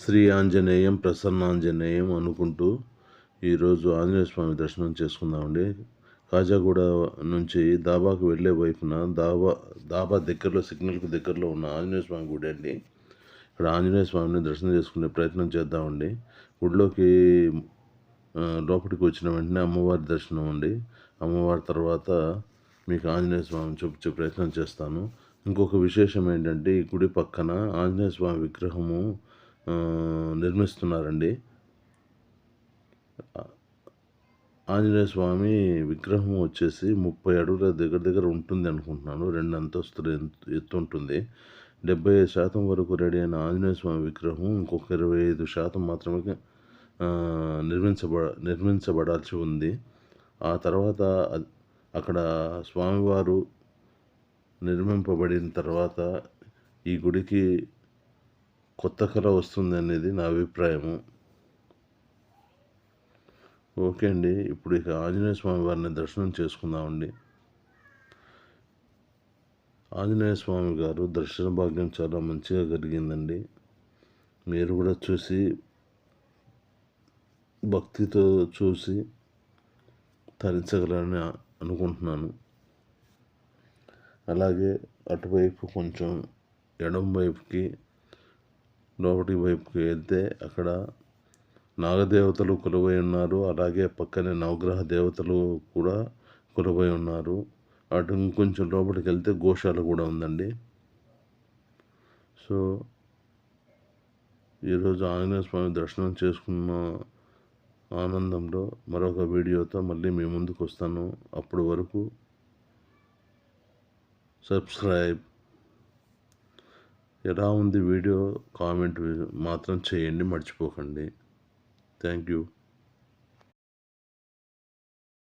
శ్రీ ఆంజనేయం ప్రసన్నాంజనేయం అనుకుంటూ ఈరోజు ఆంజనేయ స్వామి దర్శనం చేసుకుందామండి. కాజాగూడ నుంచి దాబాకు వెళ్ళే వైపున దాబా దగ్గరలో సిగ్నల్కి దగ్గరలో ఉన్న ఆంజనేయ స్వామి గుడి అండి. ఇక్కడ ఆంజనేయ స్వామిని దర్శనం చేసుకునే ప్రయత్నం చేద్దామండి. గుడిలోకి లోపలికి వచ్చిన వెంటనే అమ్మవారి దర్శనం అండి. అమ్మవారి తర్వాత మీకు ఆంజనేయ స్వామిని చూపించే ప్రయత్నం చేస్తాను. ఇంకొక విశేషం ఏంటంటే, ఈ గుడి పక్కన ఆంజనేయ స్వామి విగ్రహము నిర్మిస్తున్నారండి. ఆంజనేయ స్వామి విగ్రహం వచ్చేసి 30 అడుగుల దగ్గర ఉంటుంది అనుకుంటున్నాను. 2 అంతస్తులు ఎత్తు ఉంటుంది. 75% వరకు రెడీ అయిన ఆంజనేయ స్వామి విగ్రహం ఇంకొక 25% మాత్రమే నిర్మించబడాల్సి ఉంది. ఆ తర్వాత అక్కడ స్వామివారు నిర్మింపబడిన తర్వాత ఈ గుడికి కొత్త కళ వస్తుంది అనేది నా అభిప్రాయము. ఓకే అండి, ఇప్పుడు ఇక ఆంజనేయ స్వామి వారిని దర్శనం చేసుకుందామండి. ఆంజనేయ స్వామి గారు దర్శన భాగ్యం చాలా మంచిగా కలిగిందండి. మీరు కూడా చూసి భక్తితో చూసి తరించగలరని అనుకుంటున్నాను. అలాగే అటువైపు కొంచెం ఎడమ వైపుకి లోపటి వైపుకి వెళ్తే అక్కడ నాగదేవతలు కొలువై ఉన్నారు. అలాగే పక్కనే నవగ్రహ దేవతలు కూడా కొలువై ఉన్నారు. అటు ఇంకొంచెం లోపలికి వెళ్తే గోశాల కూడా ఉందండి. సో ఈరోజు ఆంజనేయ స్వామి దర్శనం చేసుకున్న ఆనందంలో మరొక వీడియోతో మళ్ళీ మీ ముందుకు వస్తాను. అప్పటి వరకు సబ్స్క్రైబ్. ఎలా ఉంది వీడియో కామెంట్ మాత్రం చేయండి, మర్చిపోకండి. Thank you.